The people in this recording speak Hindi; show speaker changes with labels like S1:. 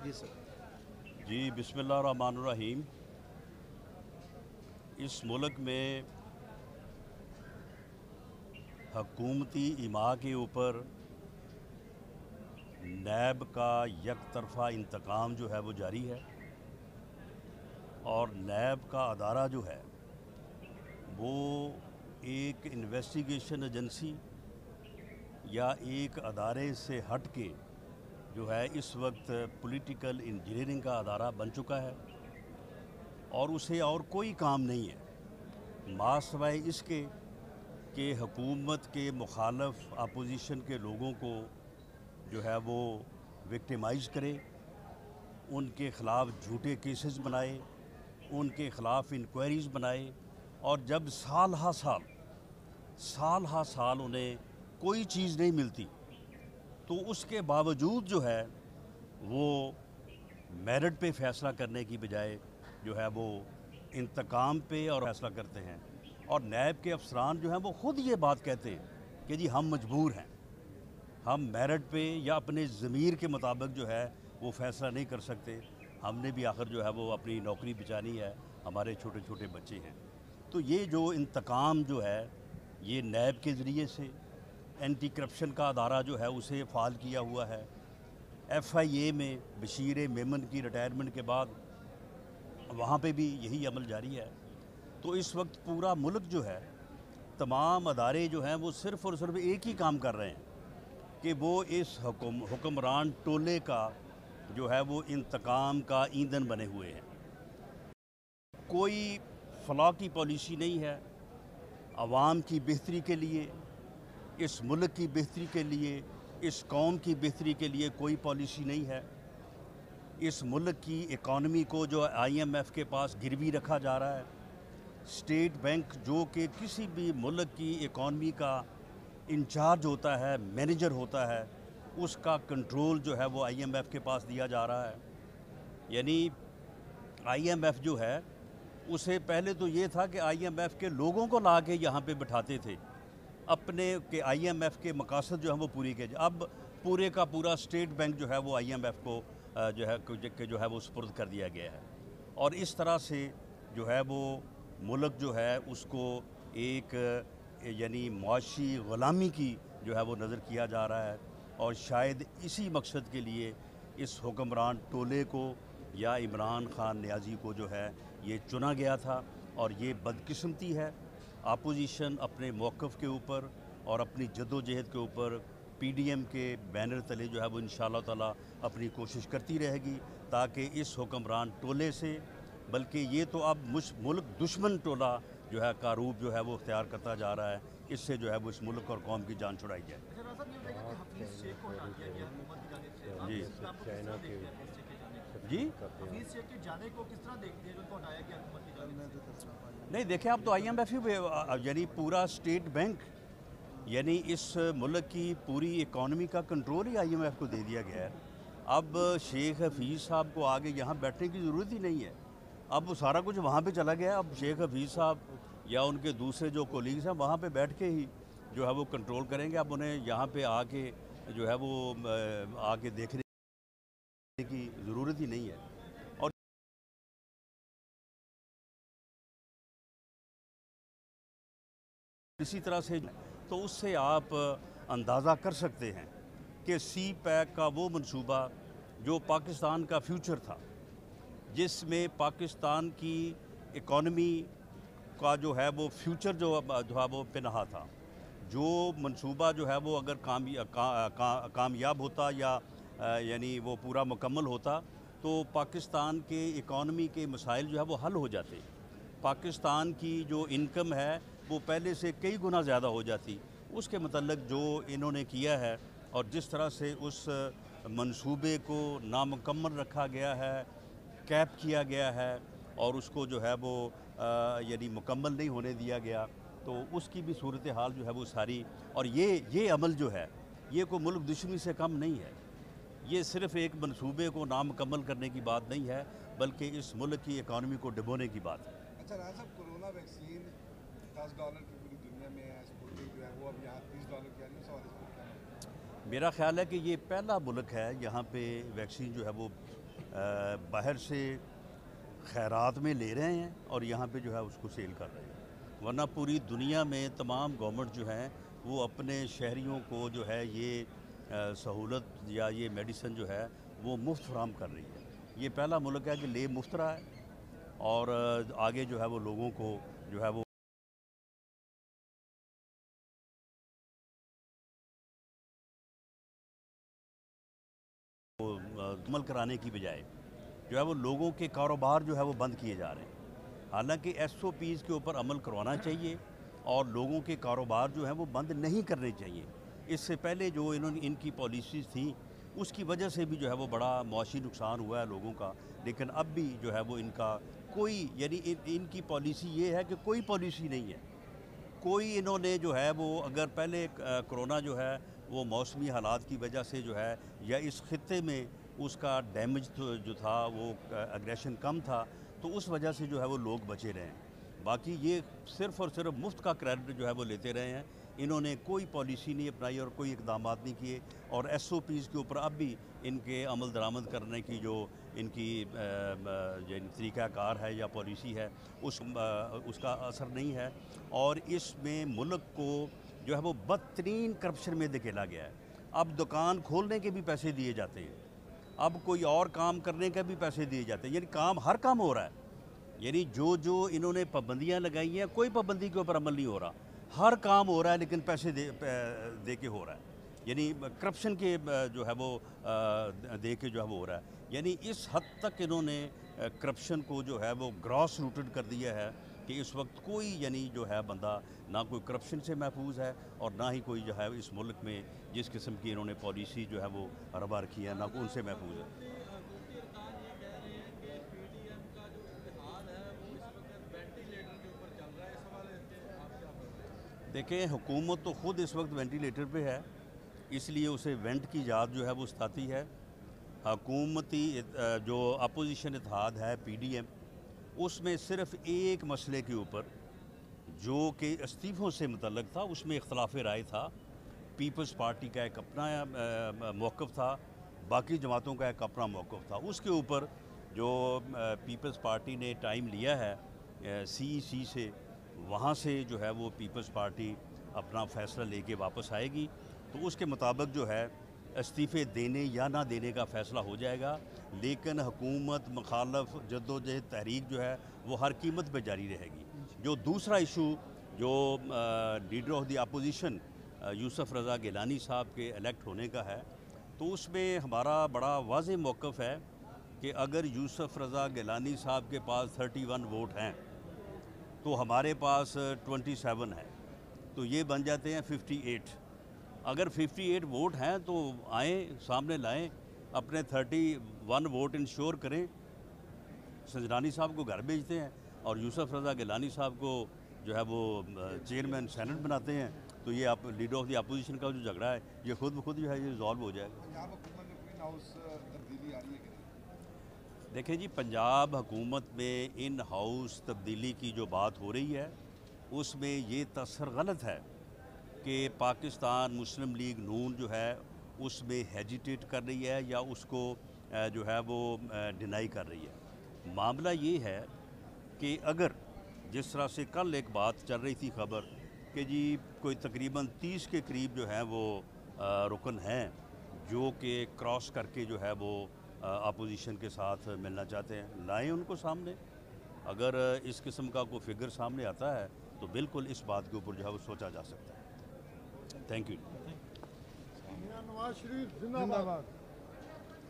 S1: जी सर।
S2: जी बिस्मिल्लाहिर्रहमानिर्रहीम। इस मुल्क में हकूमती इमा के ऊपर नैब का एक तरफ़ा इंतकाम जो है वो जारी है और नैब का अदारा जो है वो एक इन्वेस्टिगेशन एजेंसी या एक अदारे से हट के जो है इस वक्त पॉलिटिकल इंजीनियरिंग का अदारा बन चुका है और उसे और कोई काम नहीं है मासवाए इसके कि हुकूमत के मुखालफ अपोजिशन के लोगों को जो है वो विक्टिमाइज़ करे, उनके ख़िलाफ़ झूठे केसेस बनाए, उनके ख़िलाफ़ इंक्वायरीज़ बनाए और जब साल हा साल उन्हें कोई चीज़ नहीं मिलती तो उसके बावजूद जो है वो मेरिट पे फ़ैसला करने की बजाय जो है वो इंतकाम पे और फ़ैसला करते हैं। और नैब के अफसरान जो हैं वो ख़ुद ये बात कहते हैं कि जी हम मजबूर हैं, हम मेरिट पे या अपने ज़मीर के मुताबिक जो है वो फ़ैसला नहीं कर सकते, हमने भी आखिर जो है वो अपनी नौकरी बचानी है, हमारे छोटे छोटे बच्चे हैं। तो ये जो इंतकाम जो है ये नैब के ज़रिए से एंटी करप्शन का अदारा जो है उसे फ़ाल किया हुआ है। FIA में बशीर मेमन की रिटायरमेंट के बाद वहाँ पे भी यही अमल जारी है। तो इस वक्त पूरा मुल्क जो है, तमाम अदारे जो हैं वो सिर्फ़ और सिर्फ एक ही काम कर रहे हैं कि वो इस हुक्मरान टोले का जो है वो इंतकाम का ईंधन बने हुए हैं। कोई फलाह की पॉलिसी नहीं है आवाम की बेहतरी के लिए, इस मुल्क की बेहतरी के लिए, इस कौम की बेहतरी के लिए कोई पॉलिसी नहीं है। इस मुल्क की इकॉनमी को जो IMF के पास गिरवी रखा जा रहा है, स्टेट बैंक जो कि किसी भी मुल्क की इकॉनमी का इंचार्ज होता है, मैनेजर होता है, उसका कंट्रोल जो है वो IMF के पास दिया जा रहा है। यानी IMF जो है उसे पहले तो ये था कि IMF के लोगों को ला के यहाँ पे बिठाते थे अपने के IMF के मकासद जो हैं वो पूरी के। अब पूरे का पूरा स्टेट बैंक जो है वो IMF को जो है वो सुपुर्द कर दिया गया है और इस तरह से जो है वो मुल्क जो है उसको एक यानी मुआशी ग़ुलामी की जो है वो नज़र किया जा रहा है। और शायद इसी मकसद के लिए इस हुक्मरान टोले को या इमरान खान नियाज़ी को जो है ये चुना गया था और ये बदकिस्मती है। अपोजिशन अपने मौक़िफ़ के ऊपर और अपनी जद्दोजहद के ऊपर PDM के बैनर तले जो है वो इंशाअल्लाह ताला अपनी कोशिश करती रहेगी ताकि इस हुक्मरान टोले से, बल्कि ये तो अब मुल्क दुश्मन टोला जो है का रूप जो है वो इख्तियार करता जा रहा है, इससे जो है वो इस मुल्क और कौम की जान छुड़ाई जाए। जी जी नहीं देखें आप तो IMF ही यानी पूरा स्टेट बैंक यानी इस मुल्क की पूरी इकॉनमी का कंट्रोल ही IMF को दे दिया गया है। अब शेख हफीज़ साहब को आगे यहाँ बैठने की ज़रूरत ही नहीं है, अब वो सारा कुछ वहाँ पे चला गया। अब शेख हफीज़ साहब या उनके दूसरे जो कोलीग्स हैं वहाँ पे बैठ के ही जो है वो कंट्रोल करेंगे। अब उन्हें यहाँ पे आके जो है वो आके देखने की ज़रूरत ही नहीं है। और इसी तरह से तो उससे आप अंदाज़ा कर सकते हैं कि CPEC का वो मंसूबा जो पाकिस्तान का फ्यूचर था, जिसमें पाकिस्तान की इकॉनमी का जो है वो फ्यूचर जो है वो पिनहा था, जो मंसूबा जो है वो अगर कामयाब होता या यानी वो पूरा मुकम्मल होता तो पाकिस्तान के इकॉनमी के मसाइल जो है वो हल हो जाते। पाकिस्तान की जो इनकम है वो पहले से कई गुना ज़्यादा हो जाती। उसके मतलब जो इन्होंने किया है और जिस तरह से उस मंसूबे को नामुकम्मल रखा गया है, कैप किया गया है और उसको जो है वो यानी मुकम्मल नहीं होने दिया गया, तो उसकी भी सूरत हाल जो है वो सारी। और ये अमल जो है ये कोई मुल्क दुश्मनी से कम नहीं है, ये सिर्फ़ एक मंसूबे को नामुकम्मल करने की बात नहीं है बल्कि इस मुल्क की इकॉनमी को डुबोने की बात है।
S1: अच्छा राजा साहब, कोरोना वैक्सीन $10 की पूरी दुनिया में है, स्पुतनिक जो है वो अब यहाँ $30 की आ रही है, सवाल इस पर क्या है?
S2: मेरा ख़्याल है कि ये पहला मुल्क है यहाँ पे वैक्सीन जो है वो बाहर से खैरात में ले रहे हैं और यहाँ पे जो है उसको सेल कर रहे हैं। वरना पूरी दुनिया में तमाम गवर्नमेंट जो है वो अपने शहरियों को जो है ये सहूलत या ये मेडिसिन जो है वो मुफ्त फराहम कर रही है। ये पहला मुल्क है कि ले मुफ्त रहा है और आगे जो है वो लोगों को जो है वो अमल कराने की बजाय जो है वो लोगों के कारोबार जो है वो बंद किए जा रहे हैं। हालांकि SOPs के ऊपर अमल करवाना चाहिए और लोगों के कारोबार जो है वो बंद नहीं करने चाहिए। इससे पहले जो इनकी पॉलिसीज़ थी उसकी वजह से भी जो है वो बड़ा मौशी नुकसान हुआ है लोगों का, लेकिन अब भी जो है वो इनका कोई यानी इनकी पॉलिसी ये है कि कोई पॉलिसी नहीं है। कोई इन्होंने जो है वो अगर पहले कोरोना जो है वो मौसमी हालात की वजह से जो है या इस खित्ते में उसका डैमेज जो था वो एग्रेशन कम था तो उस वजह से जो है वो लोग बचे रहे हैं। बाकी ये सिर्फ़ और सिर्फ मुफ्त का क्रेडिट जो है वो लेते रहे हैं। इन्होंने कोई पॉलिसी नहीं अपनाई और कोई इकदाम नहीं किए और SOPs के ऊपर अब भी इनके अमल दरामद करने की जो इनकी तरीक़ाकार है या पॉलिसी है उसका असर नहीं है और इसमें मुल्क को जो है वो बदतरीन करप्शन में धकेला गया है। अब दुकान खोलने के भी पैसे दिए जाते हैं, अब कोई और काम करने के भी पैसे दिए जाते हैं, यानी हर काम हो रहा है। यानी जो इन्होंने पाबंदियां लगाई हैं कोई पाबंदी के ऊपर अमल नहीं हो रहा, हर काम हो रहा है लेकिन पैसे दे के हो रहा है। यानी करप्शन के जो है वो दे के जो है वो हो रहा है। यानी इस हद तक इन्होंने करप्शन को जो है वो ग्रॉस रूटेड कर दिया है कि इस वक्त कोई यानी जो है बंदा ना कोई करप्शन से महफूज है और ना ही कोई जो है इस मुल्क में जिस किस्म की इन्होंने पॉलिसी जो है वो रवा रखी है ना उनसे महफूज है। देखें, हुकूमत तो ख़ुद इस वक्त वेंटिलेटर पे है, इसलिए उसे वेंट की याद जो है वो सताती है। हुकूमती जो अपोजिशन इत्तेहाद है PDM, उसमें सिर्फ़ एक मसले के ऊपर जो कि इस्तीफ़ों से मुतल्लक था उसमें इख्तलाफ राय था। पीपल्स पार्टी का एक अपना मौक़िफ़ था, बाकी जमातों का एक अपना मौक़िफ़ था। उसके ऊपर जो पीपल्स पार्टी ने टाइम लिया है CEC से, वहाँ से जो है वो पीपल्स पार्टी अपना फ़ैसला लेके वापस आएगी तो उसके मुताबिक जो है इस्तीफ़े देने या ना देने का फ़ैसला हो जाएगा। लेकिन हुकूमत मुखालफ जद्दोजहद तहरीक जो है वो हर कीमत पर जारी रहेगी। जो दूसरा इशू जो leader of the opposition Yusuf Raza Gilani साहब के इलेक्ट होने का है, तो उसमें हमारा बड़ा वाज़ेह मौक़िफ़ है कि अगर यूसुफ रज़ा गिलानी साहब के पास 31 वोट हैं तो हमारे पास 27 है, तो ये बन जाते हैं 58। अगर 58 वोट हैं तो आएँ सामने लाएं, अपने 31 वोट इंश्योर करें, संजरानी साहब को घर भेजते हैं और यूसुफ रज़ा गिलानी साहब को जो है वो चेयरमैन सेनेट बनाते हैं। तो ये आप लीडर ऑफ द अपोजिशन का जो झगड़ा है ये खुद ब खुद जो है ये रिजॉल्व हो जाएगा।
S1: पंजाब हुकूमत में कोई इन हाउस तब्दीली आ रही है कि नहीं?
S2: देखें जी, पंजाब हुकूमत में इन हाउस तब्दीली की जो बात हो रही है उसमें ये तसर गलत है कि पाकिस्तान मुस्लिम लीग नून जो है उसमें हेजिटेट कर रही है या उसको जो है वो डिनाई कर रही है। मामला ये है कि अगर जिस तरह से कल एक बात चल रही थी खबर कि जी कोई तकरीबन 30 के करीब जो है वो रुकन हैं जो कि क्रॉस करके जो है वो अपोजिशन के साथ मिलना चाहते हैं, लाएं उनको सामने। अगर इस किस्म का कोई फिगर सामने आता है तो बिल्कुल इस बात के ऊपर जो है वो सोचा जा सकता है। Thank you.
S1: नवाज शरीफ जिंदाबाद।